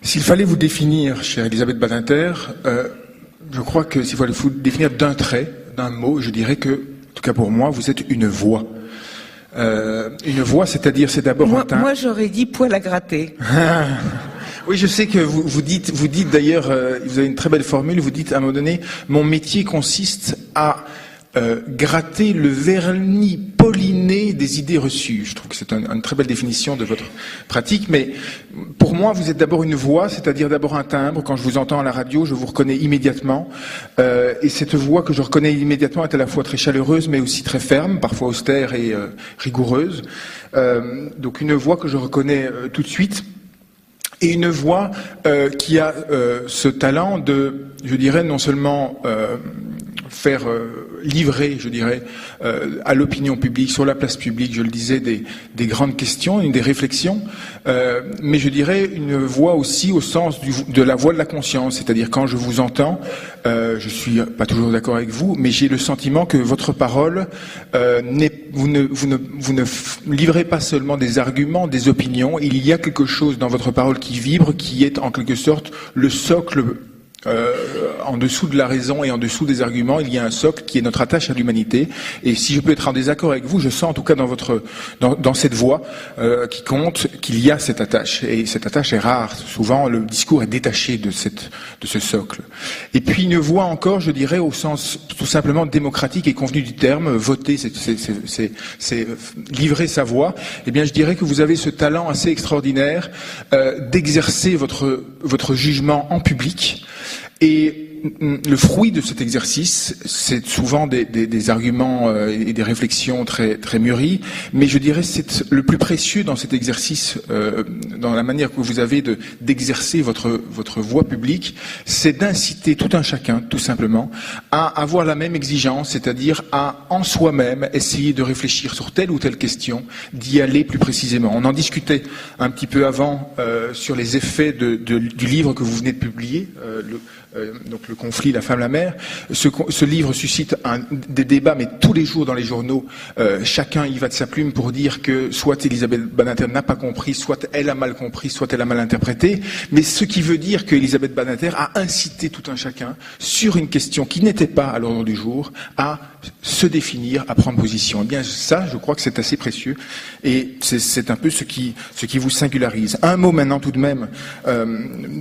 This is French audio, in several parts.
S'il fallait vous définir, chère Elisabeth Badinter, je crois que s'il fallait vous définir d'un trait, d'un mot, je dirais que, en tout cas pour moi, vous êtes une voix. Une voix, c'est-à-dire, c'est d'abord un teint. Moi, j'aurais dit poil à gratter. Oui, je sais que vous dites d'ailleurs, vous avez une très belle formule, vous dites à un moment donné, mon métier consiste à gratter le vernis polliné des idées reçues. Je trouve que c'est une très belle définition de votre pratique, mais pour moi, vous êtes d'abord une voix, c'est-à-dire d'abord un timbre. Quand je vous entends à la radio, je vous reconnais immédiatement. Et cette voix que je reconnais immédiatement est à la fois très chaleureuse, mais aussi très ferme, parfois austère et rigoureuse. Donc une voix que je reconnais tout de suite. Et une voix qui a ce talent de, je dirais, non seulement faire livrer, je dirais, à l'opinion publique, sur la place publique, je le disais, des grandes questions, des réflexions, mais je dirais une voix aussi au sens de la voix de la conscience, c'est-à-dire quand je vous entends, je suis pas toujours d'accord avec vous, mais j'ai le sentiment que votre parole, vous ne livrez pas seulement des arguments, des opinions, il y a quelque chose dans votre parole qui vibre, qui est en quelque sorte le socle. En dessous de la raison et en dessous des arguments, il y a un socle qui est notre attache à l'humanité. Et si je peux être en désaccord avec vous, je sens en tout cas dans cette voix qui compte qu'il y a cette attache. Et cette attache est rare. Souvent, le discours est détaché de ce socle. Et puis une voix encore, je dirais, au sens tout simplement démocratique et convenu du terme. Voter, c'est livrer sa voix. Eh bien, je dirais que vous avez ce talent assez extraordinaire d'exercer votre jugement en public. Et le fruit de cet exercice, c'est souvent des arguments et des réflexions très, très mûries, mais je dirais c'est le plus précieux dans cet exercice, dans la manière que vous avez d'exercer votre voix publique, c'est d'inciter tout un chacun, tout simplement, à avoir la même exigence, c'est-à-dire à, en soi-même, essayer de réfléchir sur telle ou telle question, d'y aller plus précisément. On en discutait un petit peu avant sur les effets du livre que vous venez de publier, donc le conflit, la femme, la mère. Ce livre suscite des débats, mais tous les jours dans les journaux, chacun y va de sa plume pour dire que soit Elisabeth Badinter n'a pas compris, soit elle a mal compris, soit elle a mal interprété. Mais ce qui veut dire que Elisabeth Badinter a incité tout un chacun sur une question qui n'était pas à l'ordre du jour à se définir, à prendre position. Eh bien, ça, je crois que c'est assez précieux, et c'est un peu ce qui vous singularise. Un mot maintenant tout de même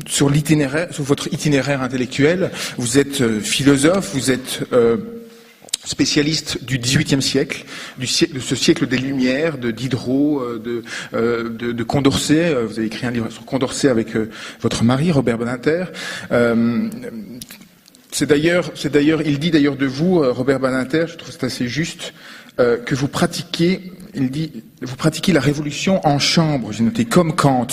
sur votre itinéraire intellectuel. Vous êtes philosophe, vous êtes spécialiste du XVIIIe siècle, de ce siècle des Lumières, de Diderot, de Condorcet. Vous avez écrit un livre sur Condorcet avec votre mari, Robert Badinter. Il dit d'ailleurs de vous, Robert Badinter, je trouve c'est assez juste, que vous pratiquez la révolution en chambre, j'ai noté, comme Kant.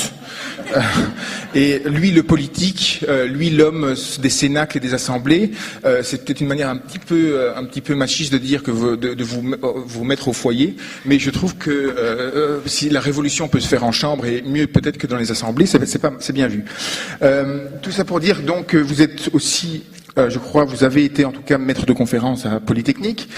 Et lui, le politique, lui, l'homme des cénacles et des assemblées, c'est peut-être une manière un petit peu machiste de dire que de vous mettre au foyer, mais je trouve que si la révolution peut se faire en chambre, et mieux peut-être que dans les assemblées, c'est bien vu. Tout ça pour dire donc que vous êtes aussi je crois, vous avez été en tout cas maître de conférence à Polytechnique.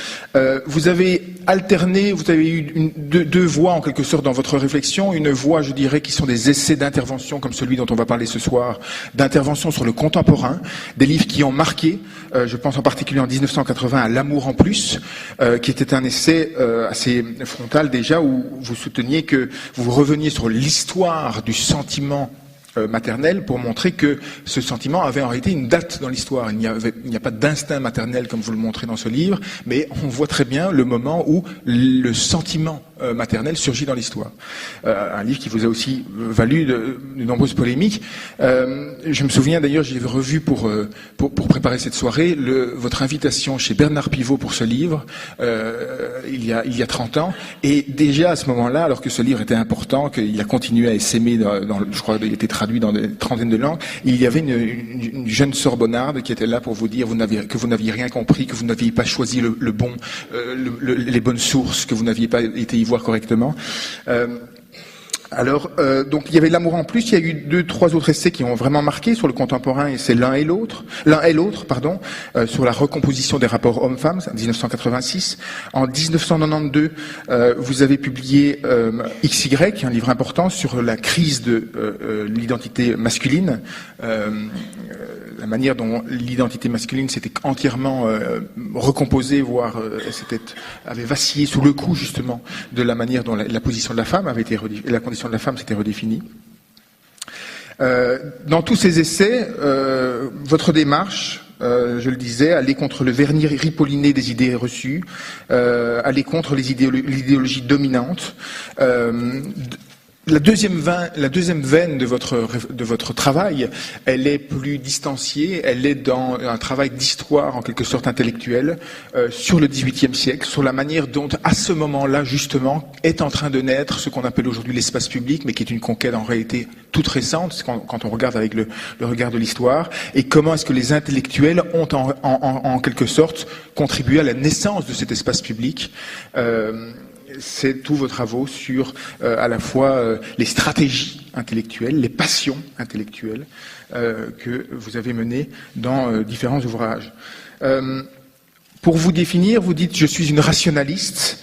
Vous avez alterné, vous avez eu deux voies en quelque sorte dans votre réflexion. Une voie, je dirais, qui sont des essais d'intervention comme celui dont on va parler ce soir, d'intervention sur le contemporain, des livres qui ont marqué. Je pense en particulier en 1980 à L'amour en plus, qui était un essai assez frontal déjà, où vous souteniez que vous reveniez sur l'histoire du sentiment maternelle pour montrer que ce sentiment avait en réalité une date dans l'histoire. Il n'y a pas d'instinct maternel comme vous le montrez dans ce livre, mais on voit très bien le moment où le sentiment maternel surgit dans l'histoire. Un livre qui vous a aussi valu de nombreuses polémiques. Je me souviens d'ailleurs, j'ai revu pour préparer cette soirée votre invitation chez Bernard Pivot pour ce livre il y a 30 ans, et déjà à ce moment-là, alors que ce livre était important, qu'il a continué à essaimer je crois qu'il était traduit dans des trentaines de langues, il y avait une jeune sorbonnarde qui était là pour vous dire que vous n'aviez rien compris, que vous n'aviez pas choisi les bonnes sources, que vous n'aviez pas été y voir correctement. Alors, donc il y avait L'amour en plus. Il y a eu 2-3 autres essais qui ont vraiment marqué sur le contemporain, et c'est l'un et l'autre, sur la recomposition des rapports hommes-femmes, en 1986. En 1992, vous avez publié XY, un livre important sur la crise de l'identité masculine, la manière dont l'identité masculine s'était entièrement recomposée, voire avait vacillé sous le coup justement de la manière dont la position de la femme avait été la condition de la femme s'était redéfinie. Dans tous ces essais, votre démarche, je le disais, aller contre le vernis ripolliné des idées reçues, aller contre l'idéologie dominante. La deuxième veine de votre travail, elle est plus distanciée, elle est dans un travail d'histoire en quelque sorte intellectuelle sur le XVIIIe siècle, sur la manière dont à ce moment-là justement est en train de naître ce qu'on appelle aujourd'hui l'espace public, mais qui est une conquête en réalité toute récente quand on regarde avec le regard de l'histoire, et comment est-ce que les intellectuels ont en quelque sorte contribué à la naissance de cet espace public. C'est tous vos travaux sur à la fois les stratégies intellectuelles, les passions intellectuelles que vous avez menées dans différents ouvrages. Pour vous définir, vous dites « je suis une rationaliste ».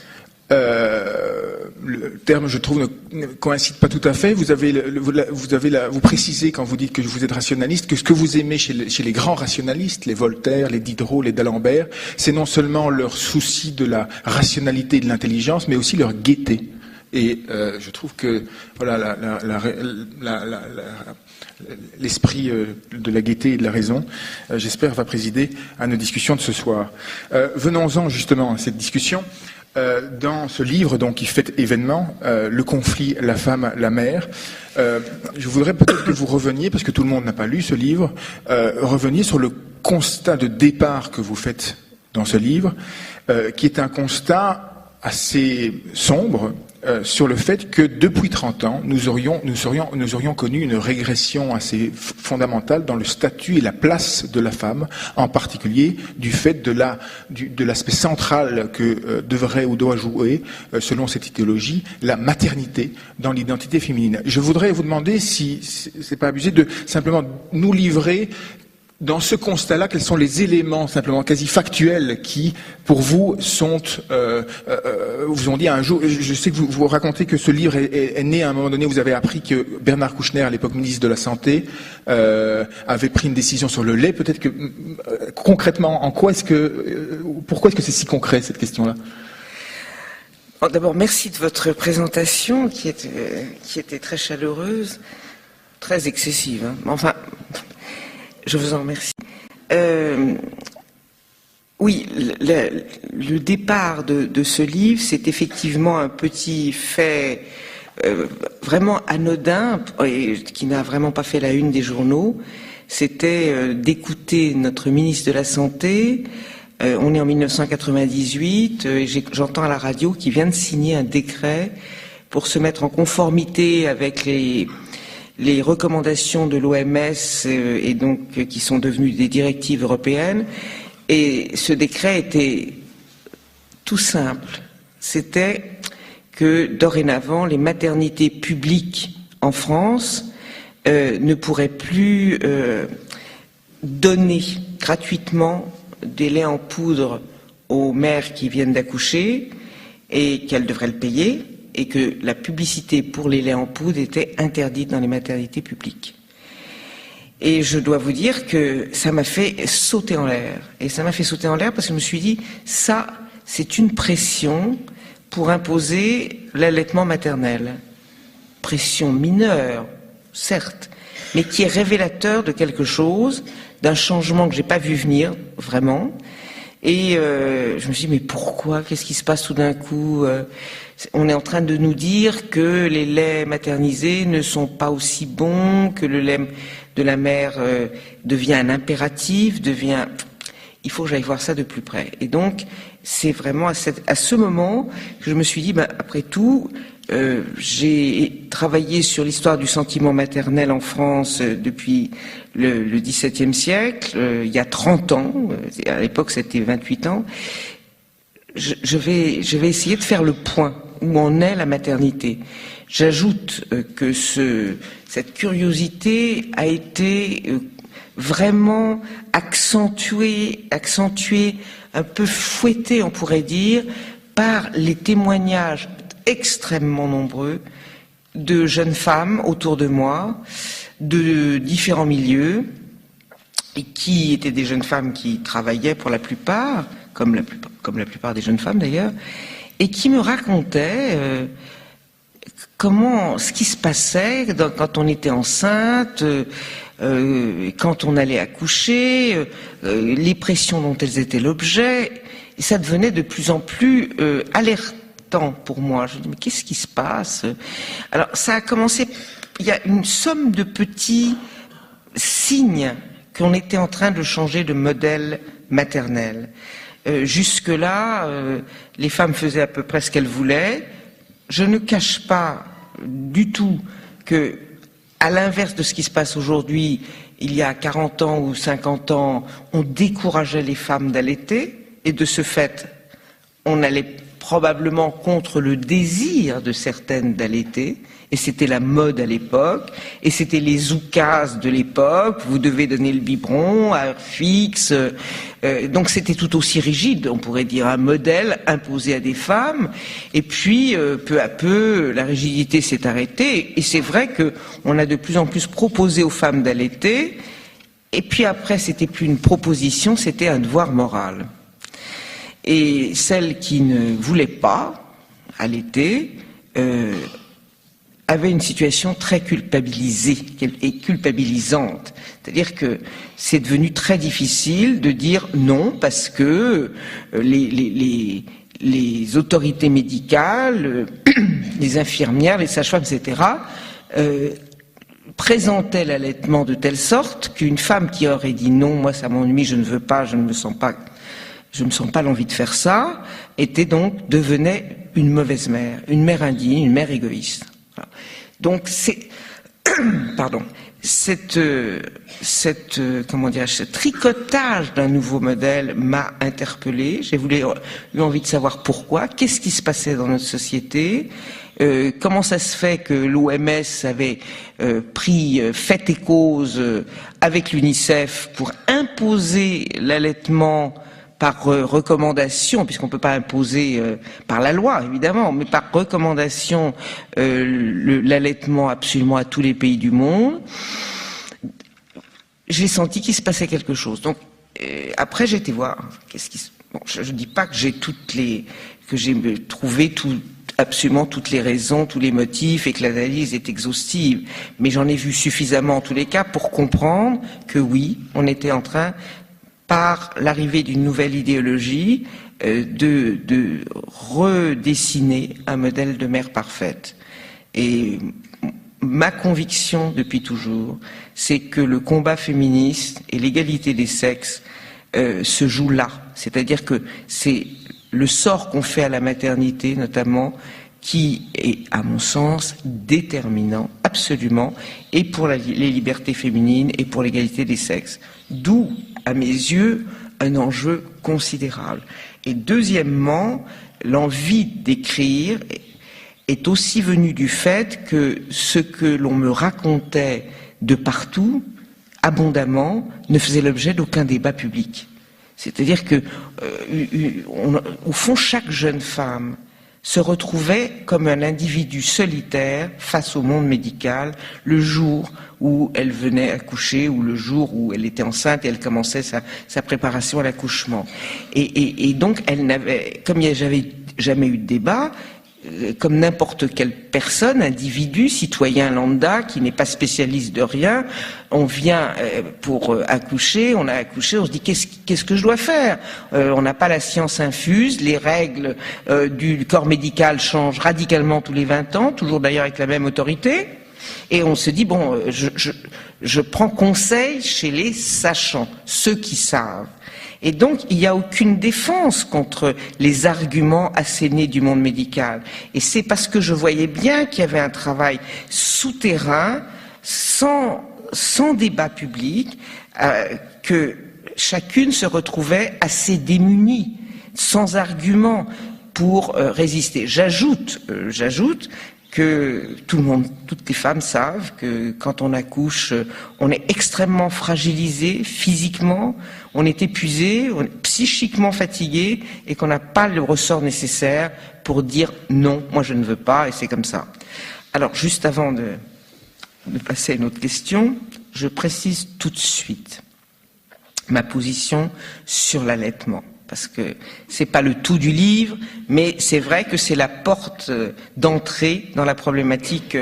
Le terme, je trouve, ne coïncide pas tout à fait. Vous précisez quand vous dites que vous êtes rationaliste que ce que vous aimez chez les grands rationalistes, les Voltaire, les Diderot, les d'Alembert, c'est non seulement leur souci de la rationalité et de l'intelligence, mais aussi leur gaieté. Et je trouve que voilà l'esprit de la gaieté et de la raison, j'espère, va présider à nos discussions de ce soir. Venons-en justement à cette discussion. Dans ce livre donc qui fait événement, le conflit, la femme, la mère, je voudrais peut-être que vous reveniez, parce que tout le monde n'a pas lu ce livre, reveniez sur le constat de départ que vous faites dans ce livre, qui est un constat assez sombre sur le fait que depuis 30 ans, nous aurions connu une régression assez fondamentale dans le statut et la place de la femme, en particulier du fait de l'aspect central que devrait ou doit jouer, selon cette idéologie, la maternité dans l'identité féminine. Je voudrais vous demander, si c'est pas abusé, de simplement nous livrer dans ce constat-là, quels sont les éléments simplement quasi factuels qui, pour vous, vous ont dit un jour. Je sais que vous racontez que ce livre est né à un moment donné. Vous avez appris que Bernard Kouchner, à l'époque ministre de la Santé, avait pris une décision sur le lait. Peut-être que concrètement, pourquoi est-ce que c'est si concret cette question-là? D'abord, merci de votre présentation qui était très chaleureuse, très excessive. Hein. Enfin. Je vous en remercie. Oui, le départ de ce livre, c'est effectivement un petit fait vraiment anodin et qui n'a vraiment pas fait la une des journaux. C'était d'écouter notre ministre de la Santé. On est en 1998 et j'entends à la radio qu'il vient de signer un décret pour se mettre en conformité avec les recommandations de l'OMS et donc qui sont devenues des directives européennes. Et ce décret était tout simple. C'était que dorénavant, les maternités publiques en France ne pourraient plus donner gratuitement des laits en poudre aux mères qui viennent d'accoucher et qu'elles devraient le payer, et que la publicité pour les laits en poudre était interdite dans les maternités publiques. Et je dois vous dire que ça m'a fait sauter en l'air. Et ça m'a fait sauter en l'air parce que je me suis dit, ça, c'est une pression pour imposer l'allaitement maternel. Pression mineure, certes, mais qui est révélateur de quelque chose, d'un changement que j'ai pas vu venir, vraiment. Et je me suis dit, mais pourquoi? Qu'est-ce qui se passe tout d'un coup? On est en train de nous dire que les laits maternisés ne sont pas aussi bons, que le lait de la mère devient un impératif, il faut que j'aille voir ça de plus près. Et donc, c'est vraiment à ce moment que je me suis dit, après tout, j'ai travaillé sur l'histoire du sentiment maternel en France depuis le XVIIe siècle, il y a 30 ans, à l'époque c'était 28 ans. Je vais essayer de faire le point où en est la maternité. J'ajoute que cette curiosité a été vraiment accentuée, un peu fouettée, on pourrait dire, par les témoignages extrêmement nombreux de jeunes femmes autour de moi, de différents milieux, et qui étaient des jeunes femmes qui travaillaient pour la plupart, comme la plupart des jeunes femmes d'ailleurs, et qui me racontaient ce qui se passait quand on était enceinte, quand on allait accoucher, les pressions dont elles étaient l'objet, et ça devenait de plus en plus alertant pour moi. Je me dis, mais qu'est-ce qui se passe? Alors, ça a commencé, il y a une somme de petits signes qu'on était en train de changer de modèle maternel. Jusque-là, les femmes faisaient à peu près ce qu'elles voulaient. Je ne cache pas du tout que, à l'inverse de ce qui se passe aujourd'hui, il y a 40 ans ou 50 ans, on décourageait les femmes d'allaiter, et de ce fait, on allait probablement contre le désir de certaines d'allaiter, et c'était la mode à l'époque, et c'était les oukases de l'époque, vous devez donner le biberon à heure fixe, donc c'était tout aussi rigide, on pourrait dire un modèle imposé à des femmes, et puis peu à peu la rigidité s'est arrêtée, et c'est vrai qu'on a de plus en plus proposé aux femmes d'allaiter, et puis après c'était plus une proposition, c'était un devoir moral. Et celles qui ne voulaient pas allaiter avaient une situation très culpabilisée et culpabilisante. C'est-à-dire que c'est devenu très difficile de dire non parce que les autorités médicales, les infirmières, les sages-femmes, etc., présentaient l'allaitement de telle sorte qu'une femme qui aurait dit non, moi ça m'ennuie, je ne veux pas, je ne me sens pas l'envie de faire ça, devenait une mauvaise mère, une mère indigne, une mère égoïste. Voilà. Donc ce tricotage d'un nouveau modèle m'a interpellée. J'ai eu envie de savoir pourquoi, qu'est-ce qui se passait dans notre société, comment ça se fait que l'OMS avait pris fait et cause avec l'UNICEF pour imposer l'allaitement par recommandation, puisqu'on ne peut pas imposer par la loi, évidemment, mais par recommandation l'allaitement absolument à tous les pays du monde. J'ai senti qu'il se passait quelque chose. Donc après j'ai été voir. Je ne dis pas que j'ai trouvé absolument toutes les raisons, tous les motifs et que l'analyse est exhaustive, mais j'en ai vu suffisamment en tous les cas pour comprendre que oui, on était en train, par l'arrivée d'une nouvelle idéologie, de redessiner un modèle de mère parfaite. Et ma conviction depuis toujours, c'est que le combat féministe et l'égalité des sexes se jouent là. C'est-à-dire que c'est le sort qu'on fait à la maternité, notamment, qui est, à mon sens, déterminant, absolument, et pour les libertés féminines et pour l'égalité des sexes. D'où, à mes yeux, un enjeu considérable. Et deuxièmement, l'envie d'écrire est aussi venue du fait que ce que l'on me racontait de partout, abondamment, ne faisait l'objet d'aucun débat public. C'est-à-dire que, au fond, chaque jeune femme se retrouvait comme un individu solitaire face au monde médical le jour où elle venait accoucher ou le jour où elle était enceinte et elle commençait sa préparation à l'accouchement. Et donc, elle n'avait, comme il n'y avait jamais eu de débat, comme n'importe quelle personne, individu, citoyen lambda, qui n'est pas spécialiste de rien, on vient pour accoucher, on a accouché, on se dit qu'est-ce que je dois faire? On n'a pas la science infuse, les règles du corps médical changent radicalement tous les 20 ans, toujours d'ailleurs avec la même autorité, et on se dit bon, je prends conseil chez les sachants, ceux qui savent. Et donc, il n'y a aucune défense contre les arguments assénés du monde médical. Et c'est parce que je voyais bien qu'il y avait un travail souterrain, sans débat public, que chacune se retrouvait assez démunie, sans arguments pour résister. J'ajoute que toutes les femmes savent que quand on accouche, on est extrêmement fragilisé physiquement, on est épuisé, on est psychiquement fatigué et qu'on n'a pas le ressort nécessaire pour dire non, moi je ne veux pas et c'est comme ça. Alors juste avant de passer à une autre question, je précise tout de suite ma position sur l'allaitement. Parce que c'est pas le tout du livre, mais c'est vrai que c'est la porte d'entrée dans la problématique,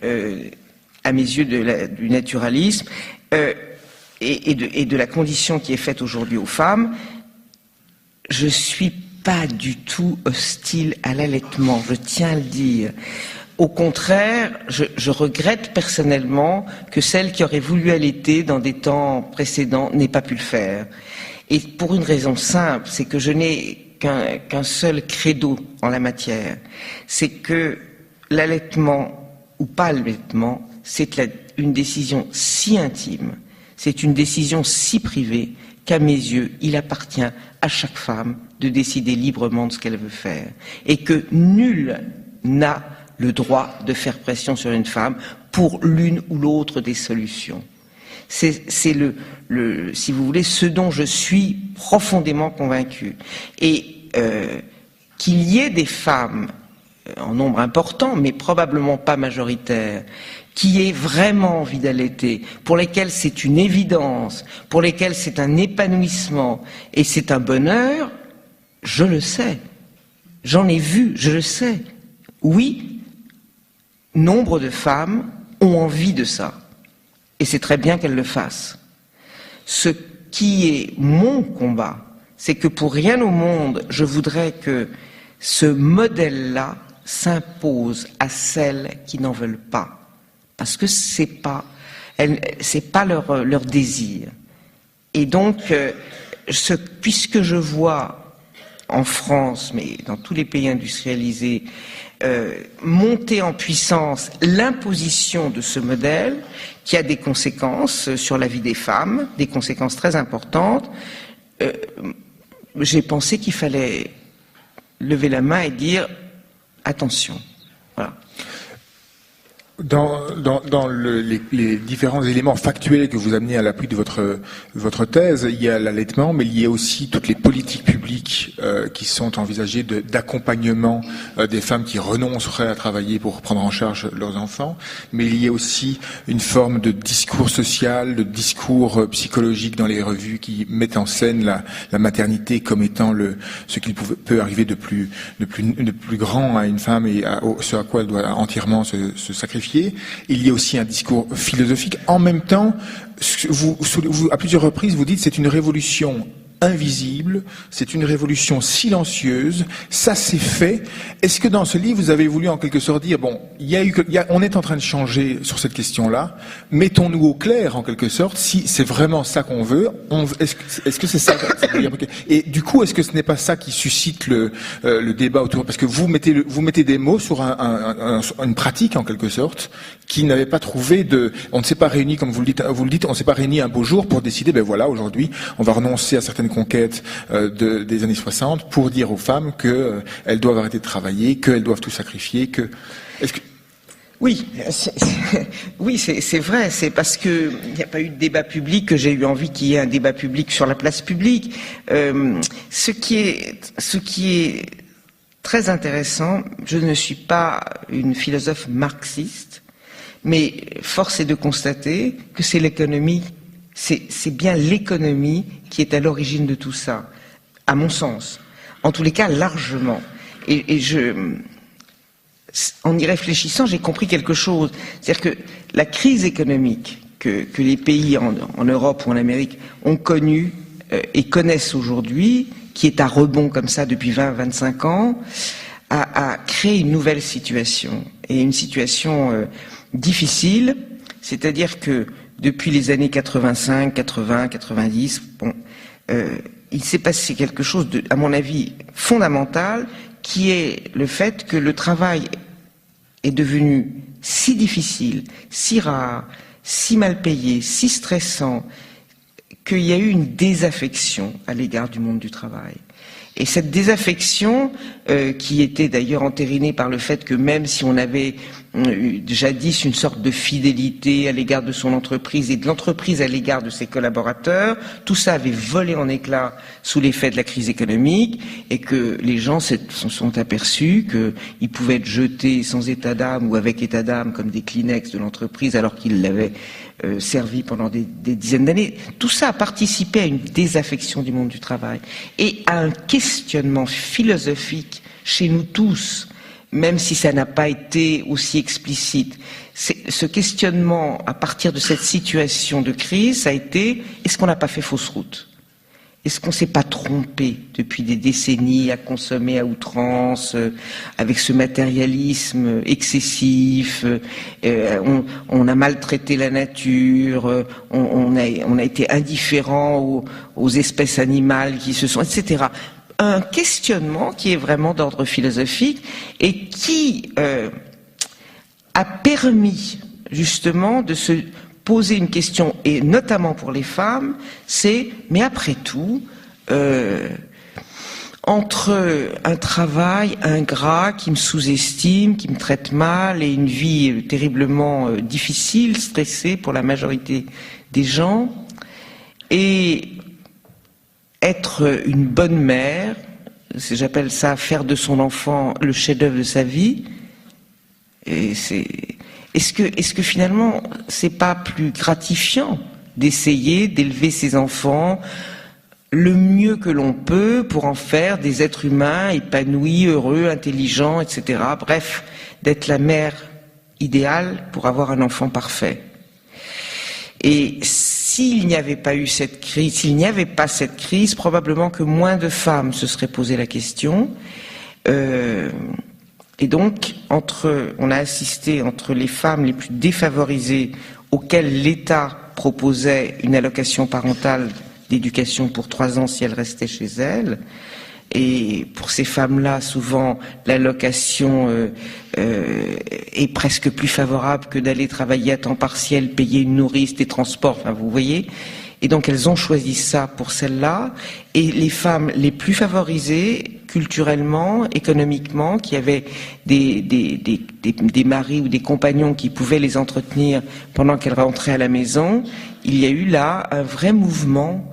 à mes yeux, du naturalisme et de la condition qui est faite aujourd'hui aux femmes. Je suis pas du tout hostile à l'allaitement, je tiens à le dire. Au contraire, je regrette personnellement que celle qui aurait voulu allaiter dans des temps précédents n'ait pas pu le faire. Et pour une raison simple, c'est que je n'ai qu'un seul credo en la matière. C'est que l'allaitement ou pas l'allaitement, c'est une décision si intime, c'est une décision si privée qu'à mes yeux, il appartient à chaque femme de décider librement de ce qu'elle veut faire. Et que nul n'a le droit de faire pression sur une femme pour l'une ou l'autre des solutions. C'est si vous voulez, ce dont je suis profondément convaincu. Et qu'il y ait des femmes, en nombre important, mais probablement pas majoritaire, qui aient vraiment envie d'allaiter, pour lesquelles c'est une évidence, pour lesquelles c'est un épanouissement et c'est un bonheur, je le sais. J'en ai vu, je le sais. Oui, nombre de femmes ont envie de ça. Et c'est très bien qu'elle le fasse. Ce qui est mon combat, c'est que pour rien au monde, je voudrais que ce modèle-là s'impose à celles qui n'en veulent pas. Parce que c'est pas leur désir. Et donc, puisque je vois en France, mais dans tous les pays industrialisés, monter en puissance l'imposition de ce modèle qui a des conséquences sur la vie des femmes, des conséquences très importantes, j'ai pensé qu'il fallait lever la main et dire attention. Voilà. Dans les différents éléments factuels que vous amenez à l'appui de votre thèse, il y a l'allaitement, mais il y a aussi toutes les politiques publiques qui sont envisagées d'accompagnement des femmes qui renonceraient à travailler pour prendre en charge leurs enfants. Mais il y a aussi une forme de discours social, de discours psychologique dans les revues qui mettent en scène la maternité comme étant ce qui peut arriver de plus grand à une femme et ce à quoi elle doit entièrement se sacrifier. Il y a aussi un discours philosophique. En même temps, vous, à plusieurs reprises, vous dites c'est une révolution invisible, c'est une révolution silencieuse, ça s'est fait. Est-ce que dans ce livre, vous avez voulu en quelque sorte dire, bon, on est en train de changer sur cette question-là, mettons-nous au clair en quelque sorte, si c'est vraiment ça qu'on veut, est-ce que c'est ça? Et du coup, est-ce que ce n'est pas ça qui suscite le débat autour? Parce que vous mettez des mots sur une pratique en quelque sorte, qui n'avait pas trouvé on ne s'est pas réunis, comme vous le dites, on ne s'est pas réunis un beau jour pour décider, ben voilà, aujourd'hui, on va renoncer à certaines conquêtes des années 60 pour dire aux femmes qu'elles doivent arrêter de travailler, qu'elles doivent tout sacrifier, Oui, c'est vrai. C'est parce que il n'y a pas eu de débat public que j'ai eu envie qu'il y ait un débat public sur la place publique. Ce qui est très intéressant, je ne suis pas une philosophe marxiste, mais force est de constater que c'est l'économie. C'est bien l'économie qui est à l'origine de tout ça, à mon sens. En tous les cas, largement. En y réfléchissant, j'ai compris quelque chose. C'est-à-dire que la crise économique que les pays en Europe ou en Amérique ont connue et connaissent aujourd'hui, qui est à rebond comme ça depuis 20-25 ans, a créé une nouvelle situation. Et une situation difficile, c'est-à-dire que depuis les années 85, 80, 90, il s'est passé quelque chose à mon avis, fondamental, qui est le fait que le travail est devenu si difficile, si rare, si mal payé, si stressant, qu'il y a eu une désaffection à l'égard du monde du travail. Et cette désaffection, qui était d'ailleurs entérinée par le fait que même si on avait jadis une sorte de fidélité à l'égard de son entreprise et de l'entreprise à l'égard de ses collaborateurs, tout ça avait volé en éclats sous l'effet de la crise économique et que les gens se sont aperçus qu'ils pouvaient être jetés sans état d'âme ou avec état d'âme comme des Kleenex de l'entreprise alors qu'ils l'avaient servi pendant des dizaines d'années. Tout ça a participé à une désaffection du monde du travail et à un questionnement philosophique chez nous tous, même si ça n'a pas été aussi explicite. Ce questionnement, à partir de cette situation de crise, ça a été, est-ce qu'on n'a pas fait fausse route? Est-ce qu'on s'est pas trompé depuis des décennies à consommer à outrance, avec ce matérialisme excessif, on a maltraité la nature, on a été indifférent aux espèces animales qui se sont, etc. Un questionnement qui est vraiment d'ordre philosophique et qui a permis justement de se poser une question, et notamment pour les femmes, c'est, mais après tout, entre un travail ingrat qui me sous-estime, qui me traite mal, et une vie terriblement difficile, stressée pour la majorité des gens, et être une bonne mère, j'appelle ça faire de son enfant le chef-d'œuvre de sa vie, et est-ce que finalement c'est pas plus gratifiant d'essayer d'élever ses enfants le mieux que l'on peut pour en faire des êtres humains épanouis, heureux, intelligents, etc. Bref, d'être la mère idéale pour avoir un enfant parfait. Et s'il n'y avait pas eu cette crise, s'il n'y avait pas cette crise, probablement que moins de femmes se seraient posé la question. Et donc, on a assisté entre les femmes les plus défavorisées auxquelles l'État proposait une allocation parentale d'éducation pour 3 ans si elles restaient chez elles. Et pour ces femmes-là, souvent, l'allocation est presque plus favorable que d'aller travailler à temps partiel, payer une nourrice, des transports, enfin, vous voyez. Et donc, elles ont choisi ça pour celles-là. Et les femmes les plus favorisées, culturellement, économiquement, qui avaient des maris ou des compagnons qui pouvaient les entretenir pendant qu'elles rentraient à la maison, il y a eu là un vrai mouvement,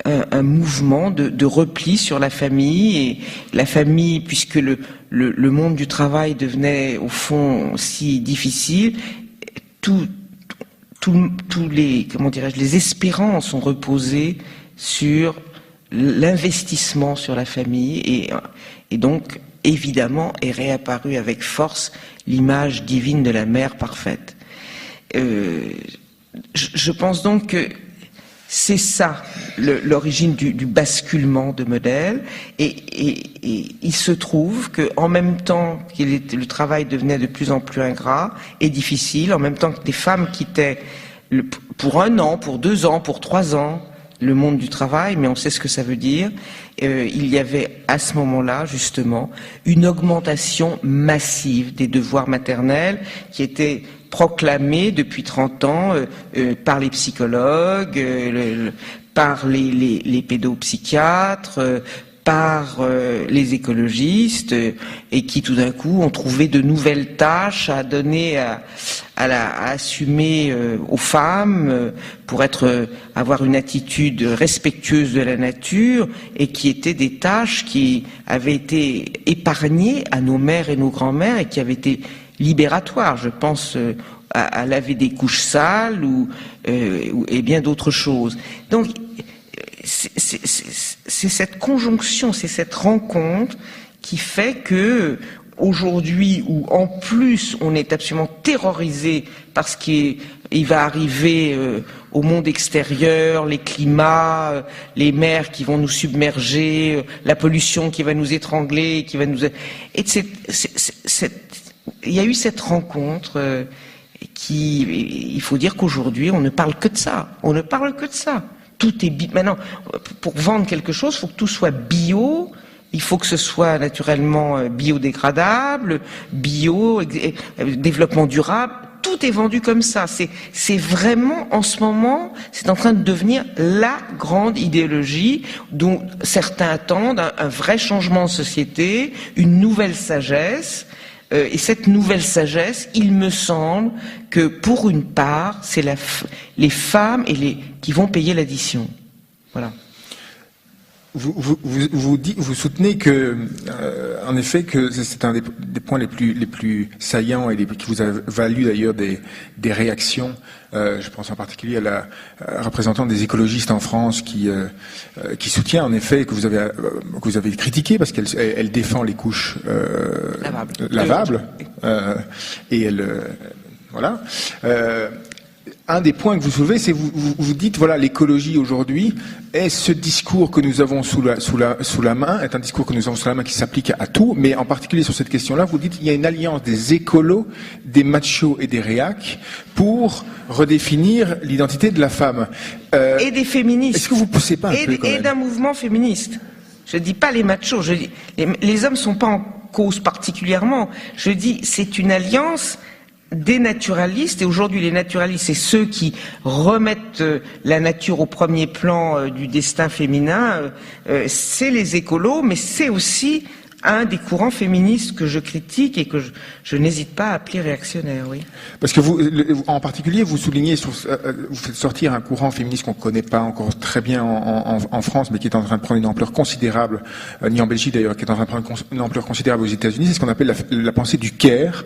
un mouvement de repli sur la famille. Et la famille, puisque le monde du travail devenait au fond si difficile, tous les, comment dirais-je, les espérances ont reposé sur l'investissement sur la famille et donc évidemment est réapparue avec force l'image divine de la mère parfaite. Je pense donc que c'est ça l'origine du basculement de modèle et il se trouve que en même temps que le travail devenait de plus en plus ingrat et difficile, en même temps que des femmes quittaient pour 1 an, pour 2 ans, pour 3 ans le monde du travail, mais on sait ce que ça veut dire, il y avait à ce moment-là justement une augmentation massive des devoirs maternels qui étaient proclamés depuis 30 ans par les psychologues, par les pédopsychiatres, par les écologistes, et qui tout d'un coup ont trouvé de nouvelles tâches à donner, à assumer aux femmes pour avoir une attitude respectueuse de la nature, et qui étaient des tâches qui avaient été épargnées à nos mères et nos grands-mères et qui avaient été libératoires. Je pense à laver des couches sales et bien d'autres choses. Donc c'est cette conjonction, c'est cette rencontre qui fait que aujourd'hui, où en plus on est absolument terrorisé par ce qui va arriver au monde extérieur, les climats, les mers qui vont nous submerger, la pollution qui va nous étrangler, qui va nous... Et il y a eu cette rencontre il faut dire qu'aujourd'hui on ne parle que de ça. On ne parle que de ça. Tout est maintenant, pour vendre quelque chose, il faut que tout soit bio, il faut que ce soit naturellement biodégradable, bio, développement durable, tout tout est vendu comme ça. C'est vraiment, en ce moment, c'est en train de devenir la grande idéologie dont certains attendent un vrai changement de société, une nouvelle sagesse. Et cette nouvelle sagesse, il me semble que pour une part, c'est les femmes qui vont payer l'addition. Voilà. Vous soutenez que, en effet, que c'est un des points les plus saillants et qui vous a valu d'ailleurs des réactions. Je pense en particulier à la représentante des écologistes en France qui soutient en effet que vous avez critiqué parce qu'elle défend les couches lavables et elle voilà. Un des points que vous soulevez, c'est vous dites voilà, l'écologie aujourd'hui est ce discours que nous avons sous la main, est un discours que nous avons sous la main qui s'applique à tout, mais en particulier sur cette question-là, vous dites il y a une alliance des écolos, des machos et des réacs pour redéfinir l'identité de la femme. Et des féministes. Est-ce que vous poussez pas un peu quand même ? Et d'un mouvement féministe. Je dis pas les machos, je dis les hommes sont pas en cause particulièrement. Je dis c'est une alliance des naturalistes, et aujourd'hui les naturalistes, c'est ceux qui remettent la nature au premier plan du destin féminin, c'est les écolos, mais c'est aussi un des courants féministes que je critique et que je n'hésite pas à appeler réactionnaire, oui. Parce que en particulier, vous soulignez, vous faites sortir un courant féministe qu'on ne connaît pas encore très bien en France, mais qui est en train de prendre une ampleur considérable, ni en Belgique d'ailleurs, qui est en train de prendre une ampleur considérable aux États-Unis, c'est ce qu'on appelle la pensée du care,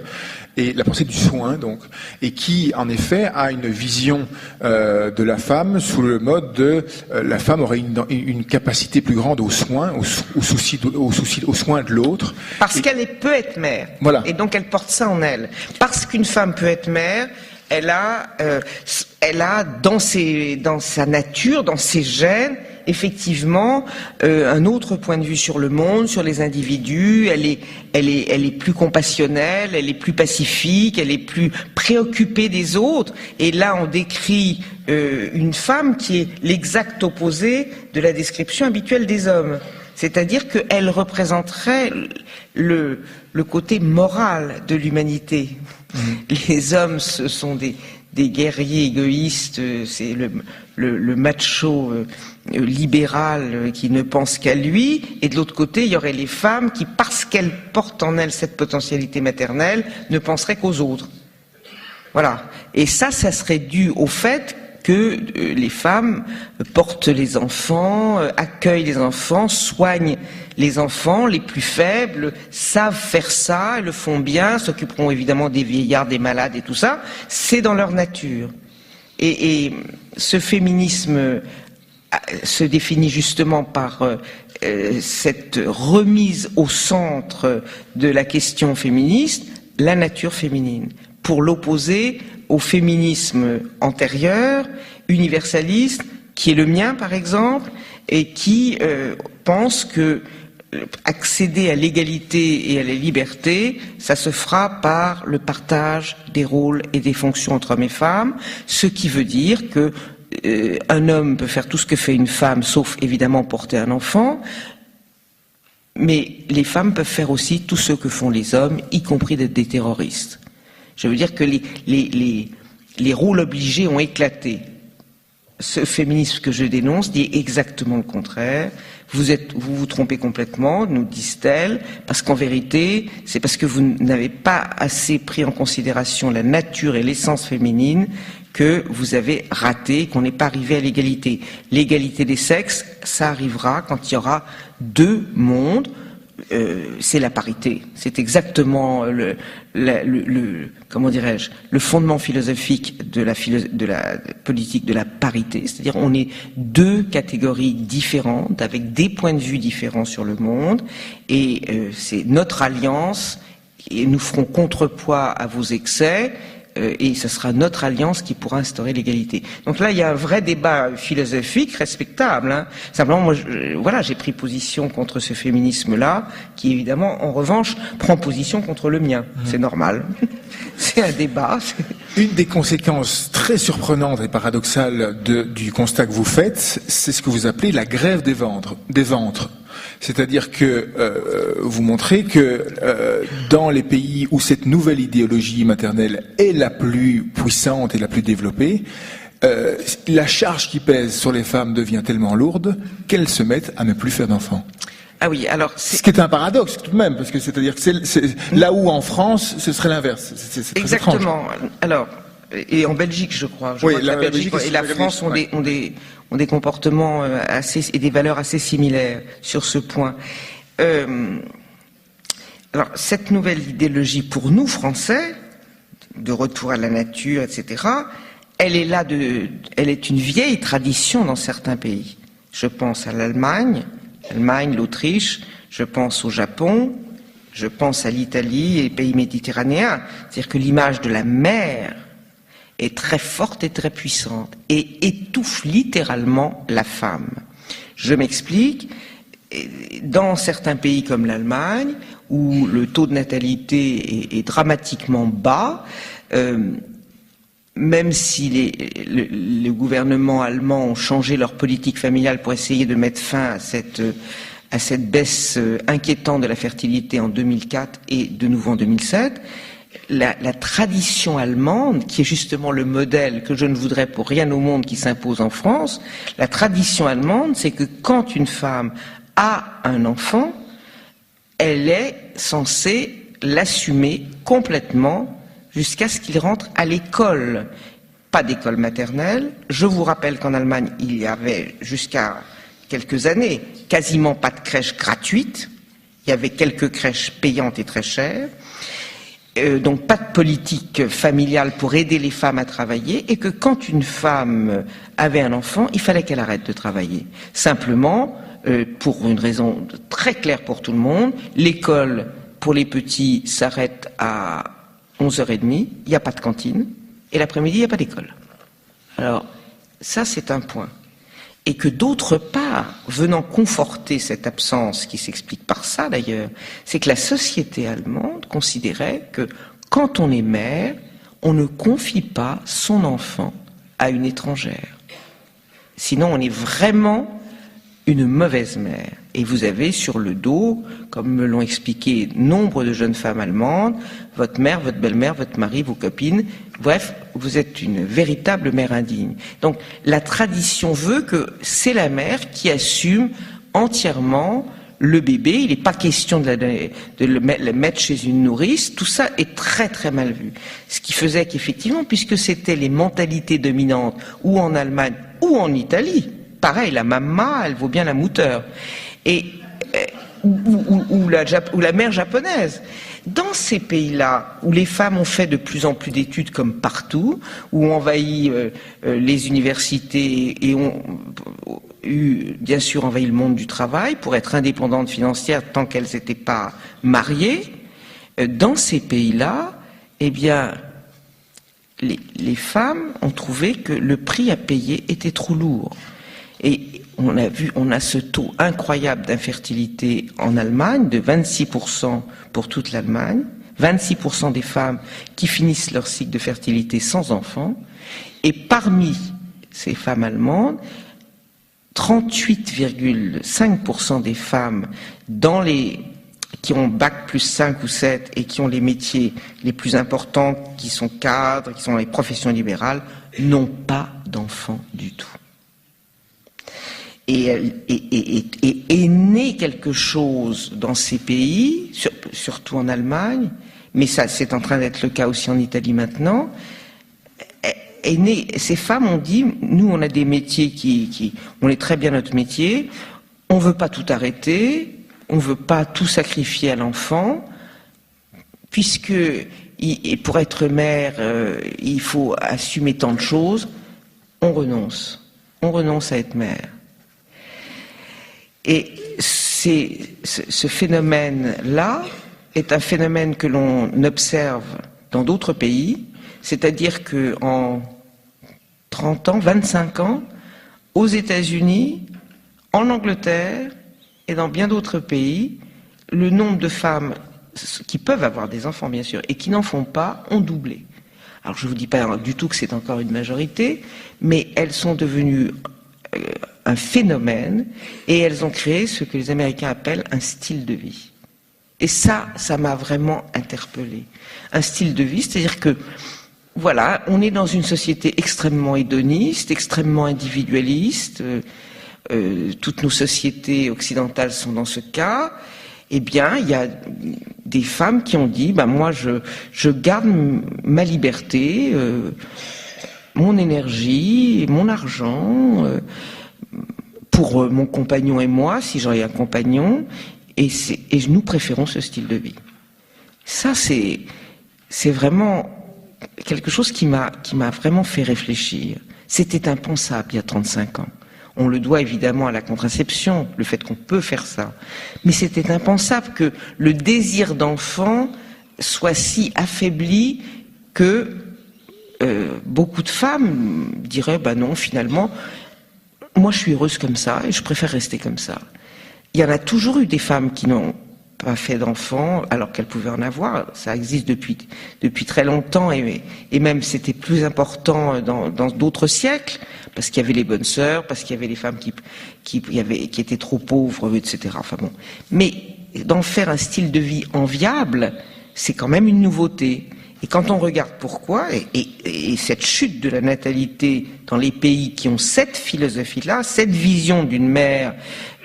et la pensée du soin, donc, et qui, en effet, a une vision de la femme sous le mode de la femme aurait une capacité plus grande aux soins, aux soins de l'autre. Parce qu'elle peut être mère. Voilà. Et donc elle porte ça en elle. Parce qu'une femme peut être mère, elle a dans sa nature, dans ses gènes, effectivement, un autre point de vue sur le monde, sur les individus. Elle est plus compassionnelle, elle est plus pacifique, elle est plus préoccupée des autres. Et là, on décrit une femme qui est l'exact opposé de la description habituelle des hommes. C'est-à-dire qu'elle représenterait le côté moral de l'humanité. Les hommes, ce sont des guerriers égoïstes, c'est le macho libéral qui ne pense qu'à lui, et de l'autre côté, il y aurait les femmes qui, parce qu'elles portent en elles cette potentialité maternelle, ne penseraient qu'aux autres. Voilà. Et ça serait dû au fait que les femmes portent les enfants, accueillent les enfants, soignent les enfants, les plus faibles, savent faire ça, le font bien, s'occuperont évidemment des vieillards, des malades et tout ça. C'est dans leur nature. Et ce féminisme se définit justement par cette remise au centre de la question féministe, la nature féminine, pour l'opposer au féminisme antérieur, universaliste, qui est le mien par exemple, et qui pense que accéder à l'égalité et à la liberté, ça se fera par le partage des rôles et des fonctions entre hommes et femmes, ce qui veut dire que un homme peut faire tout ce que fait une femme, sauf évidemment porter un enfant, mais les femmes peuvent faire aussi tout ce que font les hommes, y compris d'être des terroristes. Je veux dire que les rôles obligés ont éclaté. Ce féminisme que je dénonce dit exactement le contraire. Vous vous trompez complètement, nous disent-elles, parce qu'en vérité, c'est parce que vous n'avez pas assez pris en considération la nature et l'essence féminine que vous avez raté, qu'on n'est pas arrivé à l'égalité. L'égalité des sexes, ça arrivera quand il y aura deux mondes. C'est la parité. C'est exactement comment dirais-je, le fondement philosophique de la politique de la parité. C'est-à-dire, on est deux catégories différentes, avec des points de vue différents sur le monde, et c'est notre alliance, et nous ferons contrepoids à vos excès, et ce sera notre alliance qui pourra instaurer l'égalité. Donc là, il y a un vrai débat philosophique respectable. Hein. Simplement, moi, j'ai pris position contre ce féminisme-là, qui évidemment, en revanche, prend position contre le mien. C'est normal. C'est un débat. Une des conséquences très surprenantes et paradoxales du constat que vous faites, c'est ce que vous appelez la grève des ventres. C'est-à-dire que vous montrez que dans les pays où cette nouvelle idéologie maternelle est la plus puissante et la plus développée, la charge qui pèse sur les femmes devient tellement lourde qu'elles se mettent à ne plus faire d'enfants. Ah oui, alors ce qui est un paradoxe tout de même, parce que c'est-à-dire que c'est là où en France ce serait l'inverse. C'est très exactement. Étrange. Alors, et en Belgique, je crois. Oui, crois que la Belgique et la France ont des comportements assez et des valeurs assez similaires sur ce point. Alors, cette nouvelle idéologie pour nous Français, de retour à la nature, etc. Elle est une vieille tradition dans certains pays. Je pense à l'Allemagne, l'Autriche, je pense au Japon, je pense à l'Italie et les pays méditerranéens. C'est-à-dire que l'image de la mère est très forte et très puissante et étouffe littéralement la femme. Je m'explique. Dans certains pays comme l'Allemagne, où le taux de natalité est dramatiquement bas, même si les gouvernements allemands ont changé leur politique familiale pour essayer de mettre fin à cette baisse inquiétante de la fertilité en 2004 et de nouveau en 2007, la tradition allemande, qui est justement le modèle que je ne voudrais pour rien au monde qui s'impose en France, la tradition allemande, c'est que quand une femme a un enfant, elle est censée l'assumer complètement jusqu'à ce qu'il rentre à l'école. Pas d'école maternelle. Je vous rappelle qu'en Allemagne, il y avait jusqu'à quelques années quasiment pas de crèche gratuite. Il y avait quelques crèches payantes et très chères. Donc pas de politique familiale pour aider les femmes à travailler, et que quand une femme avait un enfant, il fallait qu'elle arrête de travailler. Simplement, pour une raison très claire pour tout le monde, l'école pour les petits s'arrête à 11h30, il n'y a pas de cantine, et l'après-midi, il n'y a pas d'école. Alors, ça c'est un point. Et que d'autre part, venant conforter cette absence, qui s'explique par ça d'ailleurs, c'est que la société allemande considérait que quand on est mère, on ne confie pas son enfant à une étrangère. Sinon, on est vraiment une mauvaise mère. Et vous avez sur le dos, comme me l'ont expliqué nombre de jeunes femmes allemandes, votre mère, votre belle-mère, votre mari, vos copines, bref, vous êtes une véritable mère indigne. Donc la tradition veut que c'est la mère qui assume entièrement le bébé. Il n'est pas question de le mettre chez une nourrice. Tout ça est très très mal vu. Ce qui faisait qu'effectivement, puisque c'était les mentalités dominantes, ou en Allemagne ou en Italie, pareil, la mamma, elle vaut bien la mouteur. Et ou la mère japonaise. Dans ces pays-là, où les femmes ont fait de plus en plus d'études comme partout, où ont envahi les universités et ont bien sûr envahi le monde du travail pour être indépendantes financières tant qu'elles n'étaient pas mariées, dans ces pays-là, eh bien, les femmes ont trouvé que le prix à payer était trop lourd. Et on a ce taux incroyable d'infertilité en Allemagne, de 26% pour toute l'Allemagne, 26% des femmes qui finissent leur cycle de fertilité sans enfants, et parmi ces femmes allemandes, 38,5% des femmes qui ont bac plus 5 ou 7 et qui ont les métiers les plus importants, qui sont cadres, qui sont dans les professions libérales, n'ont pas d'enfants du tout. Et est né quelque chose dans ces pays, surtout en Allemagne, mais ça c'est en train d'être le cas aussi en Italie maintenant. Ces femmes ont dit, nous on a des métiers on est très bien notre métier, on veut pas tout arrêter, on veut pas tout sacrifier à l'enfant, puisque pour être mère il faut assumer tant de choses, on renonce à être mère. Et ce phénomène-là est un phénomène que l'on observe dans d'autres pays, c'est-à-dire qu'en 30 ans, 25 ans, aux États-Unis, en Angleterre et dans bien d'autres pays, le nombre de femmes qui peuvent avoir des enfants, bien sûr, et qui n'en font pas, ont doublé. Alors je ne vous dis pas du tout que c'est encore une majorité, mais elles sont devenues un phénomène, et elles ont créé ce que les Américains appellent un style de vie. Et ça m'a vraiment interpellée. Un style de vie, c'est-à-dire que, voilà, on est dans une société extrêmement hédoniste, extrêmement individualiste, toutes nos sociétés occidentales sont dans ce cas. Eh bien, il y a des femmes qui ont dit, moi je garde ma liberté, mon énergie, mon argent, pour mon compagnon et moi, si j'en ai un compagnon, et nous préférons ce style de vie. Ça, c'est vraiment quelque chose qui m'a vraiment fait réfléchir. C'était impensable il y a 35 ans. On le doit évidemment à la contraception, le fait qu'on peut faire ça. Mais c'était impensable que le désir d'enfant soit si affaibli que beaucoup de femmes diraient non, finalement, moi je suis heureuse comme ça et je préfère rester comme ça. Il y en a toujours eu des femmes qui n'ont pas fait d'enfants alors qu'elles pouvaient en avoir. Ça existe depuis très longtemps et même c'était plus important dans d'autres siècles parce qu'il y avait les bonnes sœurs, parce qu'il y avait les femmes qui étaient trop pauvres, etc. Enfin bon. Mais d'en faire un style de vie enviable, c'est quand même une nouveauté. Et quand on regarde pourquoi, et cette chute de la natalité dans les pays qui ont cette philosophie-là, cette vision d'une mère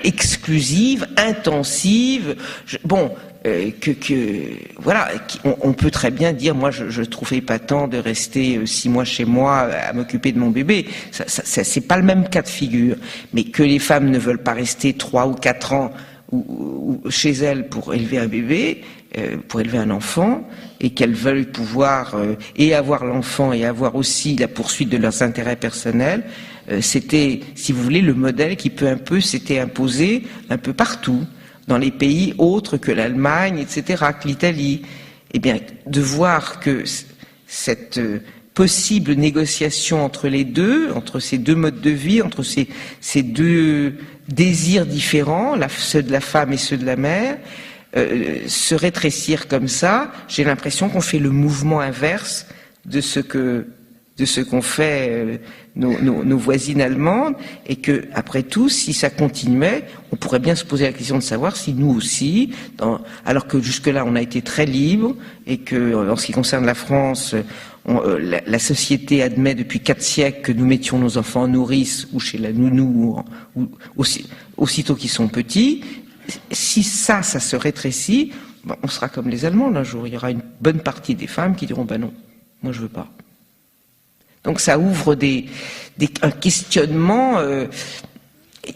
exclusive, intensive, on peut très bien dire, moi je trouvais épatant de rester 6 mois chez moi à m'occuper de mon bébé. Ça, c'est pas le même cas de figure. Mais que les femmes ne veulent pas rester 3 ou 4 ans ou chez elles pour élever un bébé, pour élever un enfant, et qu'elles veulent pouvoir et avoir l'enfant et avoir aussi la poursuite de leurs intérêts personnels, c'était, si vous voulez, le modèle qui peu à peu s'était imposé un peu partout, dans les pays autres que l'Allemagne, etc., que l'Italie. Eh bien, de voir que cette possible négociation entre les deux, entre ces deux modes de vie, entre ces deux désirs différents, ceux de la femme et ceux de la mère, se rétrécir comme ça, j'ai l'impression qu'on fait le mouvement inverse de ce qu'ont fait nos voisines allemandes, et que, après tout, si ça continuait, on pourrait bien se poser la question de savoir si nous aussi, alors que jusque-là on a été très libre, et que, en ce qui concerne la France, la société admet depuis 4 siècles que nous mettions nos enfants en nourrice ou chez la nounou, ou aussitôt qu'ils sont petits. Si ça se rétrécit, on sera comme les Allemands un jour. Il y aura une bonne partie des femmes qui diront non, moi je veux pas. Donc ça ouvre un questionnement,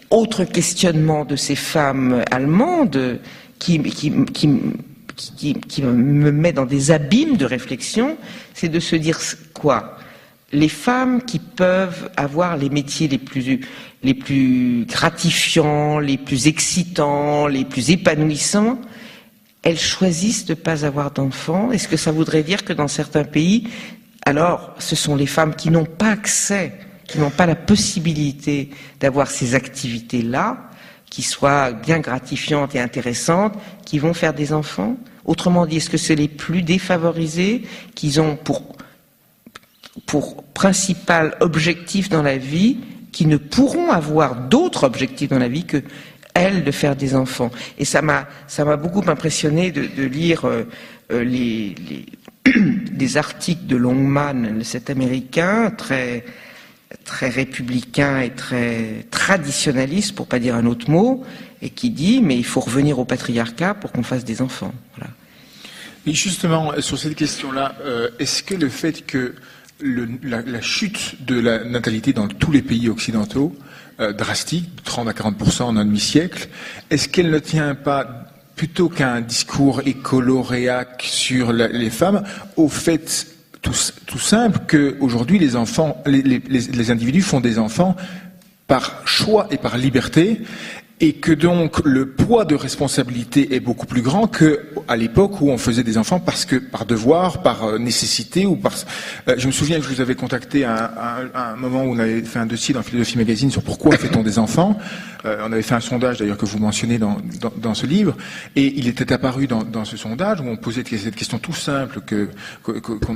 autre questionnement de ces femmes allemandes qui me met dans des abîmes de réflexion, c'est de se dire quoi ? Les femmes qui peuvent avoir les métiers les plus gratifiants, les plus excitants, les plus épanouissants, elles choisissent de ne pas avoir d'enfants. Est-ce que ça voudrait dire que dans certains pays, alors ce sont les femmes qui n'ont pas accès, qui n'ont pas la possibilité d'avoir ces activités-là, qui soient bien gratifiantes et intéressantes, qui vont faire des enfants? Autrement dit, est-ce que c'est les plus défavorisés qui ont pour principal objectif dans la vie, qui ne pourront avoir d'autres objectifs dans la vie que elles de faire des enfants? Et ça m'a beaucoup impressionné de lire des articles de Longman, cet Américain très très républicain et très traditionnaliste, pour pas dire un autre mot, et qui dit mais il faut revenir au patriarcat pour qu'on fasse des enfants. Voilà. Mais justement, sur cette question-là, est-ce que le fait que la chute de la natalité dans tous les pays occidentaux, drastique, de 30 à 40% en un demi-siècle, est-ce qu'elle ne tient pas, plutôt qu'un discours écolo-réac sur les femmes, au fait tout simple qu'aujourd'hui les enfants, les individus font des enfants par choix et par liberté, et que donc le poids de responsabilité est beaucoup plus grand qu'à l'époque où on faisait des enfants par devoir, par nécessité ou par. Je me souviens que je vous avais contacté à un moment où on avait fait un dossier dans Philosophie Magazine sur pourquoi fait-on des enfants. On avait fait un sondage d'ailleurs que vous mentionnez dans ce livre, et il était apparu dans ce sondage où on posait cette question tout simple qu'on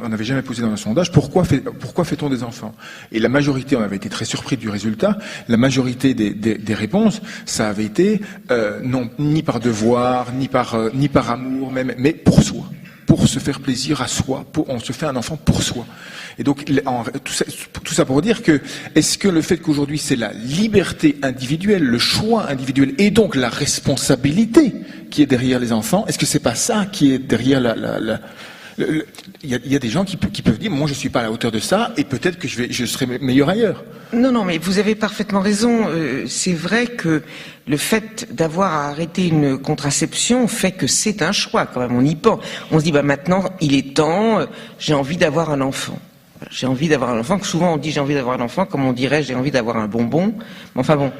n'avait jamais posée dans un sondage: pourquoi fait-on des enfants? Et la majorité, on avait été très surpris du résultat. La majorité des réponses, ça avait été non, ni par devoir, ni par amour même, mais pour soi, pour se faire plaisir à soi. On se fait un enfant pour soi. Et donc tout ça pour dire que est-ce que le fait qu'aujourd'hui c'est la liberté individuelle, le choix individuel et donc la responsabilité qui est derrière les enfants, est-ce que c'est pas ça qui est derrière il y a des gens qui peuvent dire moi je suis pas à la hauteur de ça et peut-être que je serai meilleur ailleurs. Non, mais vous avez parfaitement raison. C'est vrai que le fait d'avoir à arrêter une contraception fait que c'est un choix quand même. On y pense. On se dit maintenant il est temps. J'ai envie d'avoir un enfant. J'ai envie d'avoir un enfant. Souvent on dit j'ai envie d'avoir un enfant comme on dirait j'ai envie d'avoir un bonbon. Mais enfin bon,